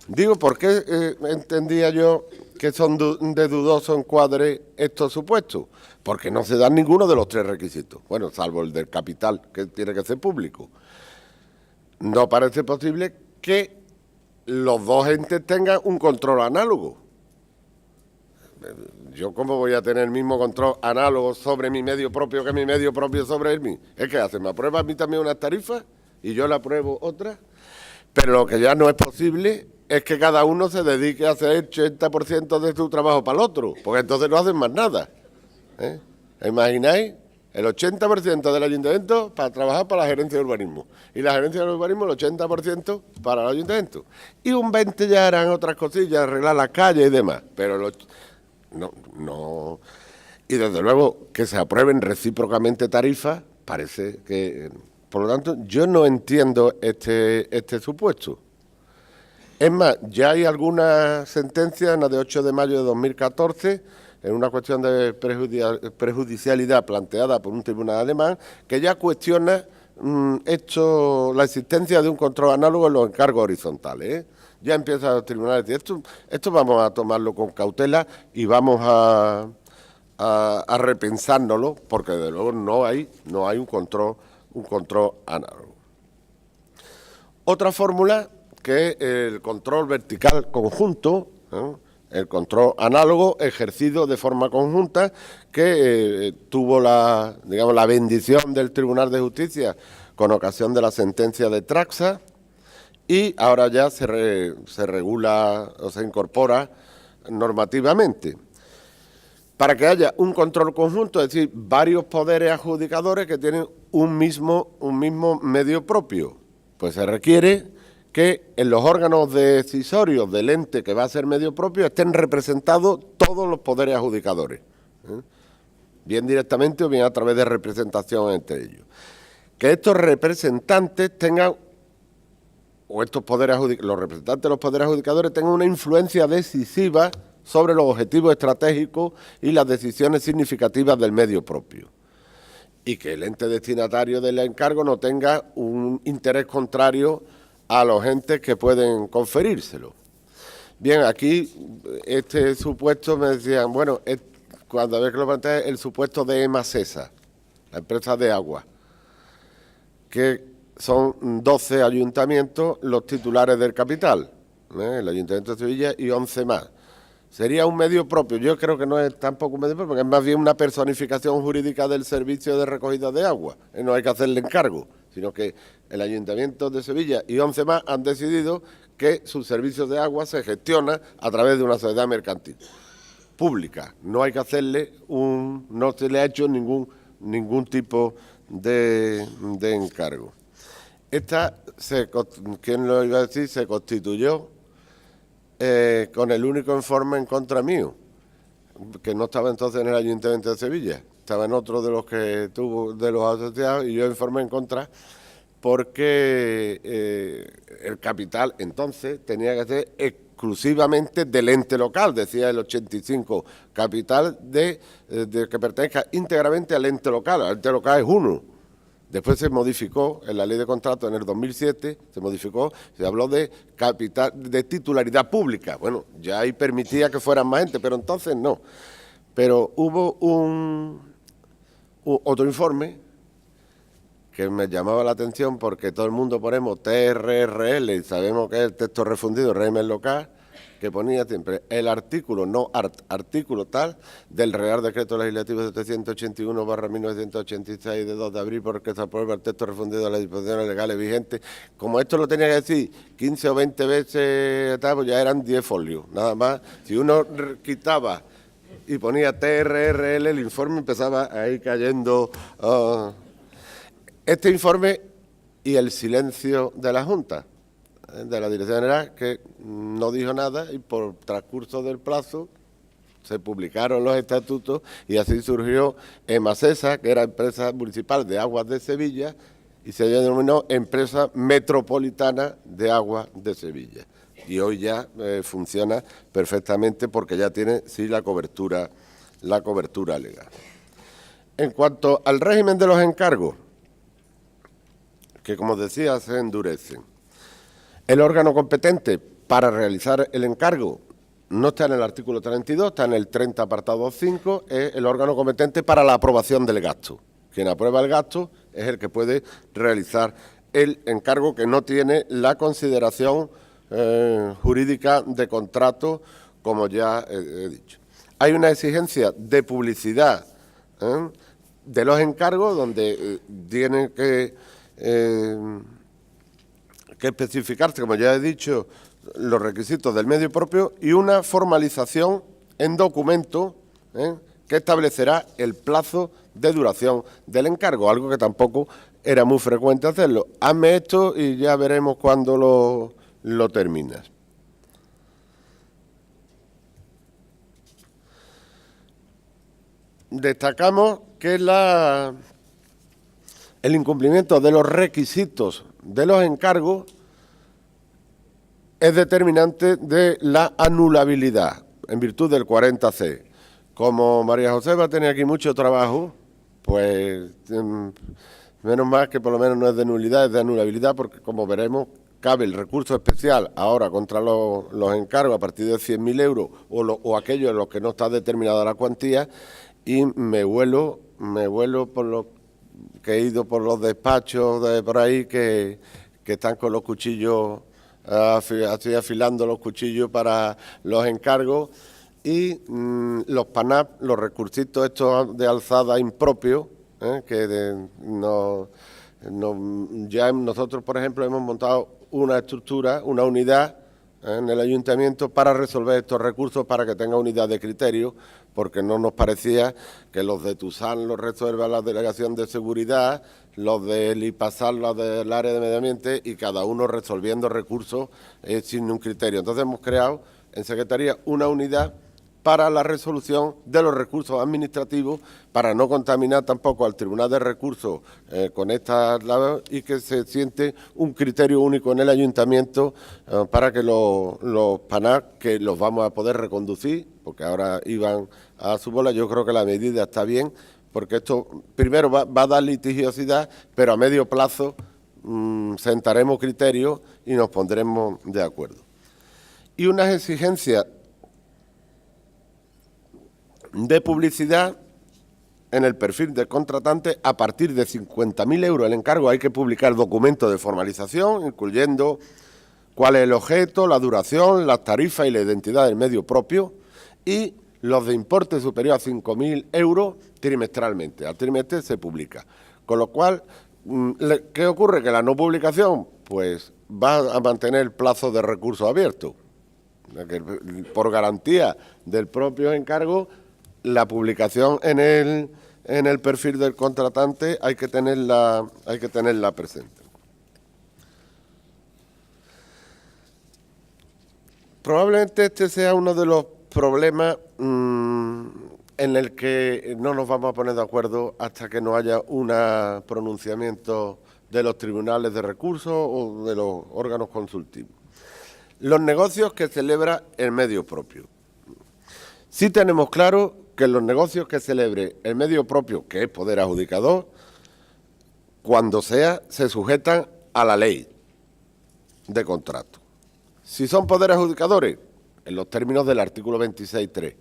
Digo, ¿por qué entendía yo que son de dudoso encuadre estos supuestos? Porque no se dan ninguno de los tres requisitos. Bueno, salvo el del capital, que tiene que ser público. No parece posible que los dos entes tengan un control análogo. ¿Yo cómo voy a tener el mismo control análogo sobre mi medio propio que mi medio propio sobre el mío? Es que hacen, me aprueba a mí también unas tarifas y yo le apruebo otras. Pero lo que ya no es posible es que cada uno se dedique a hacer el 80% de su trabajo para el otro, porque entonces no hacen más nada. ¿Imagináis? El 80% del ayuntamiento para trabajar para la gerencia de urbanismo. Y la gerencia de urbanismo el 80% para el ayuntamiento. Y un 20% ya harán otras cosillas, arreglar las calles y demás. Pero no. Y desde luego que se aprueben recíprocamente tarifas, parece que... Por lo tanto, yo no entiendo este supuesto. Es más, ya hay alguna sentencia, en la de 8 de mayo de 2014, en una cuestión de prejudicialidad planteada por un tribunal alemán, que ya cuestiona la existencia de un control análogo en los encargos horizontales. Ya empieza el tribunal a decir, esto vamos a tomarlo con cautela y vamos a repensárnoslo, porque de luego no hay un control análogo. Otra fórmula, que es el control vertical conjunto, el control análogo ejercido de forma conjunta, que tuvo la bendición del Tribunal de Justicia con ocasión de la sentencia de Traxa, y ahora ya se regula o se incorpora normativamente. Para que haya un control conjunto, es decir, varios poderes adjudicadores que tienen un mismo medio propio, pues se requiere que en los órganos decisorios del ente que va a ser medio propio estén representados todos los poderes adjudicadores, bien directamente o bien a través de representación entre ellos. Que estos representantes tengan, o los representantes de los poderes adjudicadores tengan una influencia decisiva sobre los objetivos estratégicos y las decisiones significativas del medio propio. Y que el ente destinatario del encargo no tenga un interés contrario a los entes que pueden conferírselo. Bien, aquí este supuesto me decían, bueno, cuando había que lo planteé, el supuesto de EMASESA, la empresa de agua, que son 12 ayuntamientos los titulares del capital, el Ayuntamiento de Sevilla y 11 más. Sería un medio propio. Yo creo que no es tampoco un medio propio, porque es más bien una personificación jurídica del servicio de recogida de agua. No hay que hacerle encargo, sino que el Ayuntamiento de Sevilla y 11 más han decidido que sus servicios de agua se gestiona a través de una sociedad mercantil pública. No hay que hacerle no se le ha hecho ningún ningún tipo de encargo. Esta, ¿quién lo iba a decir?, se constituyó con el único informe en contra mío, que no estaba entonces en el Ayuntamiento de Sevilla, estaba en otro de los que tuvo de los asociados, y yo informé en contra porque el capital entonces tenía que ser exclusivamente del ente local, decía el 85, capital de que pertenezca íntegramente al ente local. El ente local es uno. Después se modificó en la ley de contratos en el 2007, se habló de capital, de titularidad pública. Bueno, ya ahí permitía que fueran más gente, pero entonces no. Pero hubo otro informe que me llamaba la atención, porque todo el mundo ponemos TRRL y sabemos que es el texto refundido, régimen local, que ponía siempre el artículo, no artículo tal, del Real Decreto Legislativo 781/1986 de 2 de abril, porque se aprueba el texto refundido de las disposiciones legales vigentes. Como esto lo tenía que decir 15 o 20 veces, pues ya eran 10 folios, nada más. Si uno quitaba y ponía TRRL, el informe empezaba a ir cayendo. Este informe y el silencio de la Junta, de la Dirección General, que no dijo nada, y por transcurso del plazo se publicaron los estatutos y así surgió EMASESA, que era Empresa Municipal de Aguas de Sevilla, y se denominó Empresa Metropolitana de Aguas de Sevilla. Y hoy ya funciona perfectamente, porque ya tiene sí la cobertura legal. En cuanto al régimen de los encargos, que como decía se endurecen. El órgano competente para realizar el encargo no está en el artículo 32, está en el 30 apartado 5, es el órgano competente para la aprobación del gasto. Quien aprueba el gasto es el que puede realizar el encargo, que no tiene la consideración jurídica de contrato, como ya he dicho. Hay una exigencia de publicidad de los encargos, donde tienen que especificarse, como ya he dicho, los requisitos del medio propio, y una formalización en documento que establecerá el plazo de duración del encargo, algo que tampoco era muy frecuente hacerlo. Hazme esto y ya veremos cuándo lo terminas. Destacamos que el incumplimiento de los requisitos de los encargos es determinante de la anulabilidad, en virtud del 40C. Como María José va a tener aquí mucho trabajo, pues menos mal que por lo menos no es de nulidad, es de anulabilidad, porque como veremos, cabe el recurso especial ahora contra los encargos a partir de 100.000 euros o aquellos en los que no está determinada la cuantía, y me vuelo por lo que he ido por los despachos de por ahí que están con los cuchillos, así afilando los cuchillos para los encargos, y los PANAP, los recursitos estos de alzada impropios, ya nosotros, por ejemplo, hemos montado una estructura, una unidad en el ayuntamiento para resolver estos recursos, para que tenga unidad de criterio, porque no nos parecía que los de Tusán los resuelva la Delegación de Seguridad, los de Lipasal, los del área de medio ambiente, y cada uno resolviendo recursos sin un criterio. Entonces hemos creado en Secretaría una unidad para la resolución de los recursos administrativos, para no contaminar tampoco al Tribunal de Recursos con esta labor, y que se siente un criterio único en el ayuntamiento para que los PANAC, que los vamos a poder reconducir, porque ahora iban a su bola. Yo creo que la medida está bien, porque esto primero va a dar litigiosidad, pero a medio plazo sentaremos criterios y nos pondremos de acuerdo. Y unas exigencias de publicidad en el perfil del contratante. A partir de 50.000 euros el encargo hay que publicar documentos de formalización, incluyendo cuál es el objeto, la duración, las tarifas y la identidad del medio propio, y los de importe superior a 5.000 euros trimestralmente. Al trimestre se publica. Con lo cual, ¿qué ocurre? Que la no publicación pues va a mantener el plazo de recurso abierto. Por garantía del propio encargo, la publicación en en el perfil del contratante hay que tenerla presente. Probablemente este sea uno de los problemas en el que no nos vamos a poner de acuerdo hasta que no haya un pronunciamiento de los tribunales de recursos o de los órganos consultivos. Los negocios que celebra el medio propio. Sí tenemos claro que los negocios que celebre el medio propio, que es poder adjudicador, cuando sea, se sujetan a la ley de contrato. Si son poderes adjudicadores, en los términos del artículo 26.3.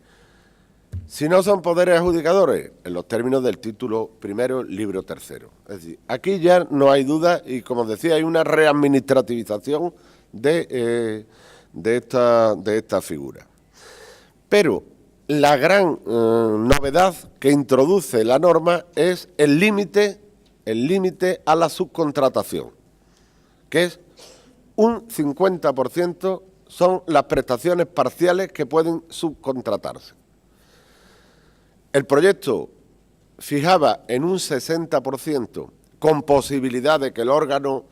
Si no son poderes adjudicadores, en los términos del título primero, libro tercero. Es decir, aquí ya no hay duda y, como decía, hay una readministrativización de esta figura. Pero la gran novedad que introduce la norma es el límite a la subcontratación, que es un 50% son las prestaciones parciales que pueden subcontratarse. El proyecto fijaba en un 60% con posibilidad de que el órgano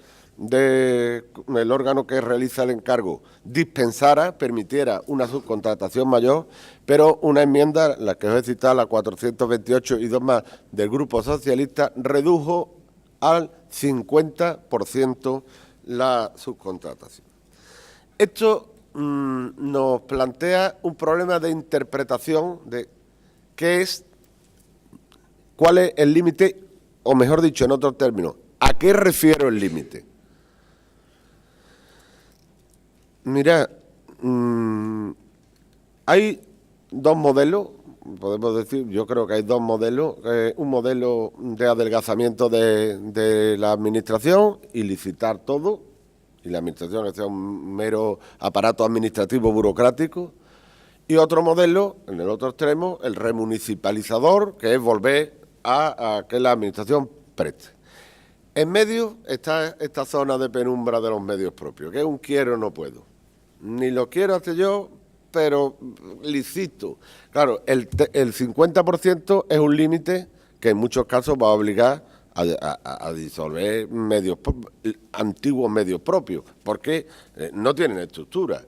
que realiza el encargo dispensara, permitiera una subcontratación mayor, pero una enmienda, la que os he citado, la 428 y dos más del Grupo Socialista, redujo al 50% la subcontratación. Esto nos plantea un problema de interpretación de cuál es el límite, o mejor dicho, en otros términos, ¿a qué refiero el límite? Mira, hay dos modelos, podemos decir, yo creo que hay dos modelos, un modelo de adelgazamiento de la administración y licitar todo, y la administración que sea un mero aparato administrativo burocrático, y otro modelo, en el otro extremo, el remunicipalizador, que es volver a que la administración preste. En medio está esta zona de penumbra de los medios propios, que es un quiero no puedo. Ni lo quiero hacer yo, pero licito. Claro, el 50% es un límite que en muchos casos va a obligar a disolver antiguos medios propios, porque no tienen estructura.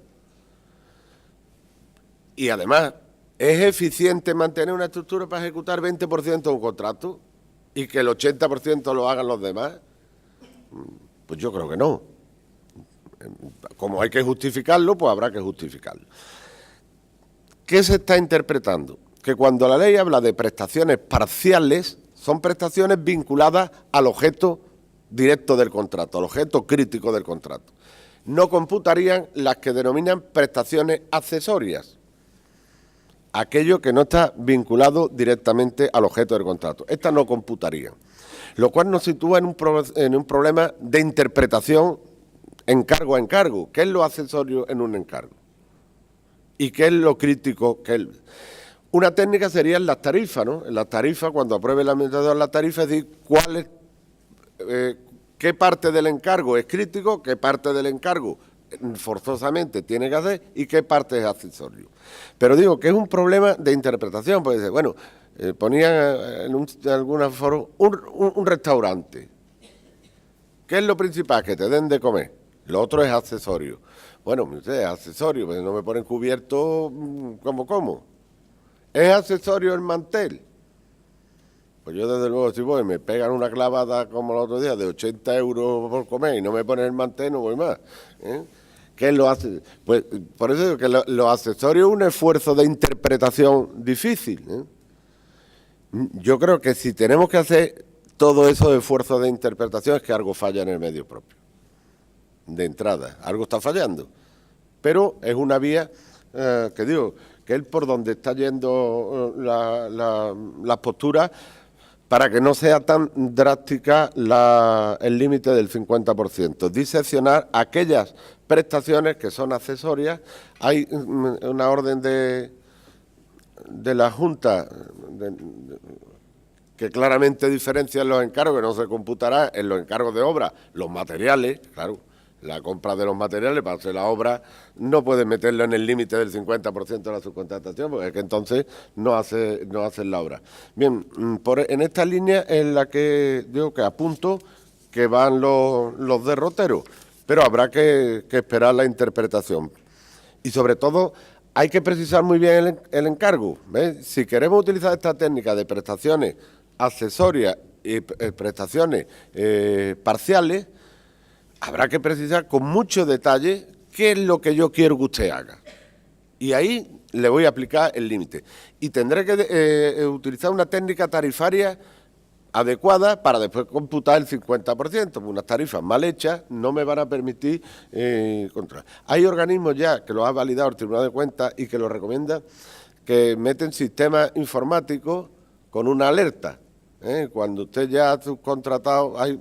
Y además, ¿es eficiente mantener una estructura para ejecutar 20% de un contrato y que el 80% lo hagan los demás? Pues yo creo que no. Como hay que justificarlo, pues habrá que justificarlo. ¿Qué se está interpretando? Que cuando la ley habla de prestaciones parciales, son prestaciones vinculadas al objeto directo del contrato, al objeto crítico del contrato. No computarían las que denominan prestaciones accesorias, aquello que no está vinculado directamente al objeto del contrato. Estas no computarían, lo cual nos sitúa en un problema de interpretación encargo a encargo. ¿Qué es lo accesorio en un encargo? ¿Y qué es lo crítico? Una técnica serían las tarifas, ¿no? En las tarifas, cuando apruebe el administrador la tarifa, es decir, qué parte del encargo es crítico, qué parte del encargo forzosamente tiene que hacer y qué parte es accesorio. Pero digo que es un problema de interpretación, porque dice, bueno, ponían en alguna forma un restaurante. ¿Qué es lo principal? Que te den de comer. Lo otro es accesorio. Bueno, es accesorio, pero no me ponen cubierto ¿cómo? ¿Es accesorio el mantel? Pues yo desde luego si voy, me pegan una clavada como el otro día de 80 euros por comer y no me ponen el mantel, no voy más. ¿Qué es lo hace? Pues por eso digo que lo accesorio es un esfuerzo de interpretación difícil. Yo creo que si tenemos que hacer todo eso esfuerzos de interpretación es que algo falla en el medio propio. De entrada, algo está fallando. Pero es una vía que digo, que es por donde está yendo las posturas para que no sea tan drástica el límite del 50%. Diseccionar aquellas prestaciones que son accesorias. Hay una orden de la Junta que claramente diferencia en los encargos, que no se computará en los encargos de obra, los materiales, claro. la compra de los materiales para hacer la obra, no puedes meterlo en el límite del 50% de la subcontratación, porque es que entonces no haces la obra. Bien, en esta línea en la que digo que apunto que van los derroteros, pero habrá que esperar la interpretación. Y sobre todo, hay que precisar muy bien el encargo. ¿Ves? Si queremos utilizar esta técnica de prestaciones accesorias y prestaciones parciales, habrá que precisar con mucho detalle qué es lo que yo quiero que usted haga. Y ahí le voy a aplicar el límite. Y tendré que utilizar una técnica tarifaria adecuada para después computar el 50%, porque unas tarifas mal hechas no me van a permitir controlar. Hay organismos ya que lo ha validado el Tribunal de Cuentas y que lo recomiendan, que meten sistemas informáticos con una alerta. Cuando usted ya ha subcontratado, hay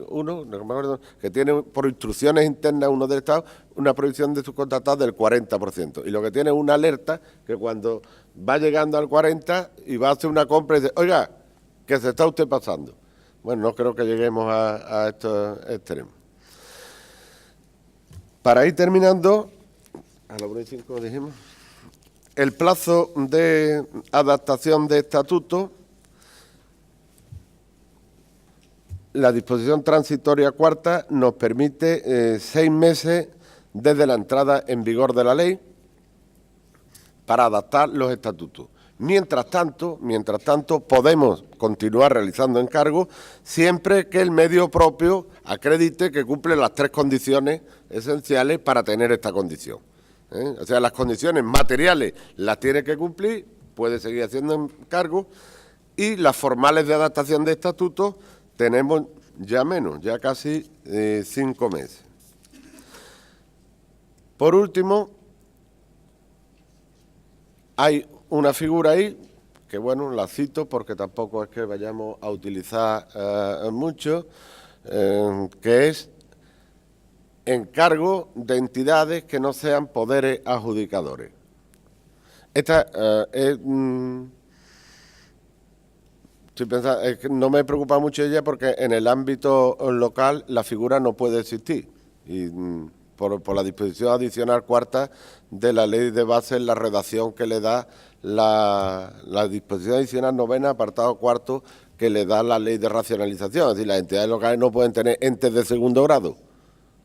uno, no me acuerdo, que tiene por instrucciones internas uno del Estado una prohibición de subcontratados del 40%. Y lo que tiene es una alerta que cuando va llegando al 40% y va a hacer una compra y dice, oiga, que se está usted pasando. Bueno, no creo que lleguemos a estos extremos. Para ir terminando, a la 1 y 5 dijimos, el plazo de adaptación de estatuto, la disposición transitoria cuarta nos permite 6 meses desde la entrada en vigor de la ley para adaptar los estatutos. Mientras tanto, podemos continuar realizando encargos siempre que el medio propio acredite que cumple las 3 condiciones esenciales para tener esta condición. O sea, las condiciones materiales las tiene que cumplir, puede seguir haciendo encargos, y las formales de adaptación de estatutos tenemos ya menos, ya casi 5 meses. Por último, hay una figura ahí, que bueno, la cito porque tampoco es que vayamos a utilizar mucho, que es encargo de entidades que no sean poderes adjudicadores. Esta estoy pensando, es que no me preocupa mucho ella porque en el ámbito local la figura no puede existir. Y por la disposición adicional cuarta de la ley de base, la redacción que le da la disposición adicional novena, apartado cuarto, que le da la ley de racionalización. Es decir, las entidades locales no pueden tener entes de segundo grado.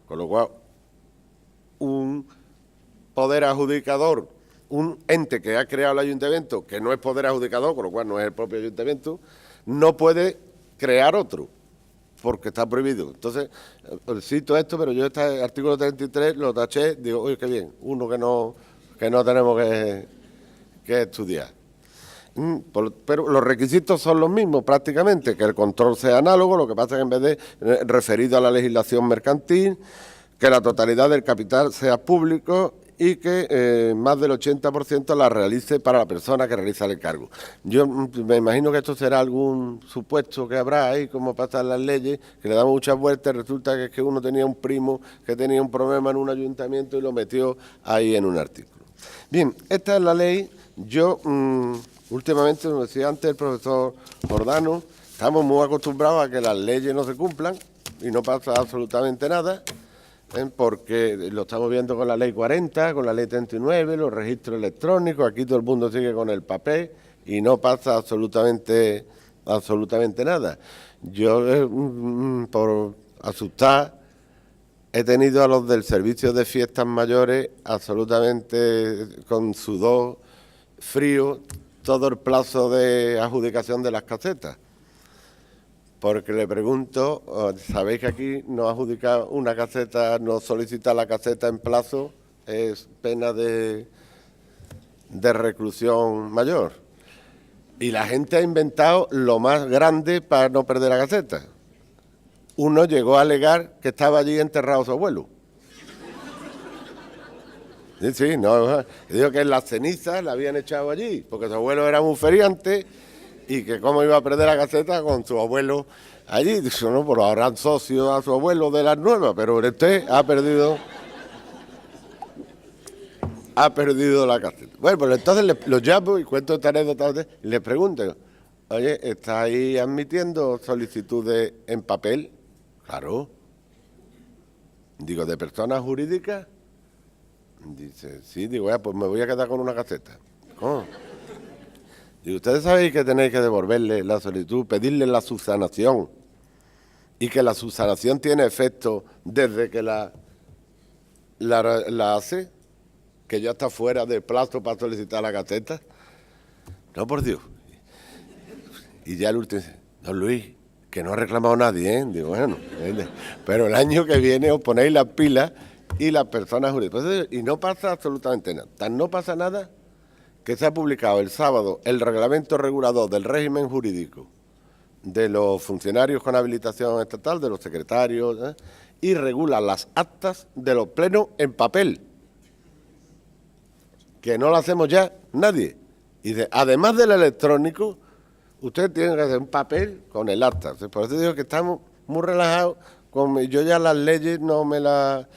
Con lo cual, un poder adjudicador, un ente que ha creado el ayuntamiento, que no es poder adjudicador, con lo cual no es el propio ayuntamiento, no puede crear otro, porque está prohibido. Entonces, cito esto, pero yo este artículo 33 lo taché, digo, oye, qué bien, uno que no tenemos que estudiar. Pero los requisitos son los mismos prácticamente, que el control sea análogo, lo que pasa es que en vez de referido a la legislación mercantil, que la totalidad del capital sea público y que más del 80% la realice para la persona que realiza el encargo. Yo me imagino que esto será algún supuesto que habrá ahí, como pasa en las leyes, que le damos muchas vueltas, resulta que es que uno tenía un primo que tenía un problema en un ayuntamiento y lo metió ahí en un artículo. Bien, esta es la ley. Yo, últimamente, como decía antes el profesor Jordano, estamos muy acostumbrados a que las leyes no se cumplan y no pasa absolutamente nada, porque lo estamos viendo con la ley 40, con la ley 39, los registros electrónicos, aquí todo el mundo sigue con el papel y no pasa absolutamente nada. Yo, por asustar, he tenido a los del servicio de fiestas mayores absolutamente con sudor frío todo el plazo de adjudicación de las casetas. Porque le pregunto, sabéis que aquí no adjudicar una caseta, no solicitar la caseta en plazo, es pena de reclusión mayor. Y la gente ha inventado lo más grande para no perder la caseta. Uno llegó a alegar que estaba allí enterrado su abuelo. Sí, no, digo que en las cenizas la habían echado allí, porque su abuelo era un feriante y que cómo iba a perder la caseta con su abuelo allí. Dice, no, pues habrán socios a su abuelo de las nuevas, pero usted ha perdido la caseta. Bueno, pues entonces los llamo y cuento esta anécdota y les pregunto, oye, ¿está ahí admitiendo solicitudes en papel? Claro. Digo, ¿de personas jurídicas? Dice, sí, digo, pues me voy a quedar con una caseta. ¿Cómo? Digo, ustedes sabéis que tenéis que devolverle la solicitud, pedirle la subsanación, y que la subsanación tiene efecto desde que la hace, que ya está fuera de plazo para solicitar la caseta. No, por Dios. Y ya el último dice, don Luis, que no ha reclamado nadie, ¿eh? Digo, bueno, pero el año que viene os ponéis las pilas y las personas jurídicas. Y no pasa absolutamente nada. Tan no pasa nada que se ha publicado el sábado el reglamento regulador del régimen jurídico de los funcionarios con habilitación estatal, de los secretarios, y regula las actas de los plenos en papel, que no lo hacemos ya nadie. Y además del electrónico, usted tiene que hacer un papel con el acta. Por eso digo que estamos muy relajados. Yo ya las leyes no me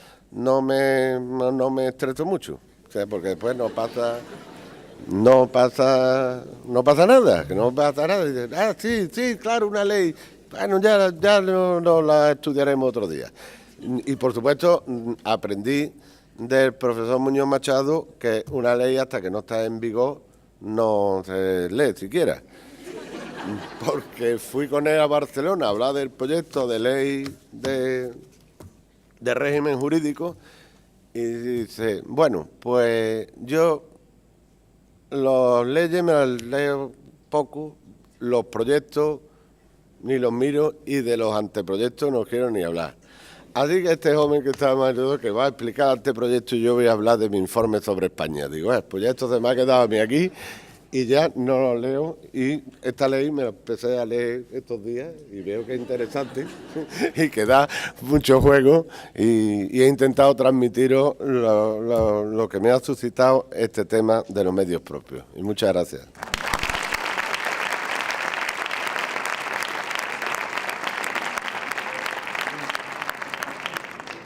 estreso mucho, o sea, porque después no pasa nada, que no pasa nada. Y dicen, sí, claro, una ley. Bueno, ya no la estudiaremos otro día. Y por supuesto, aprendí del profesor Muñoz Machado que una ley hasta que no está en vigor no se lee siquiera. Porque fui con él a Barcelona a hablar del proyecto de ley de régimen jurídico y dice, bueno, pues yo las leyes me las leo poco, los proyectos ni los miro y de los anteproyectos no quiero ni hablar. Así que este joven que está mayor, que va a explicar anteproyecto y yo voy a hablar de mi informe sobre España. Digo, pues ya esto se me ha quedado a mí aquí y ya no lo leo. Y esta ley me la empecé a leer estos días y veo que es interesante y que da mucho juego y he intentado transmitiros lo que me ha suscitado este tema de los medios propios. Y muchas gracias.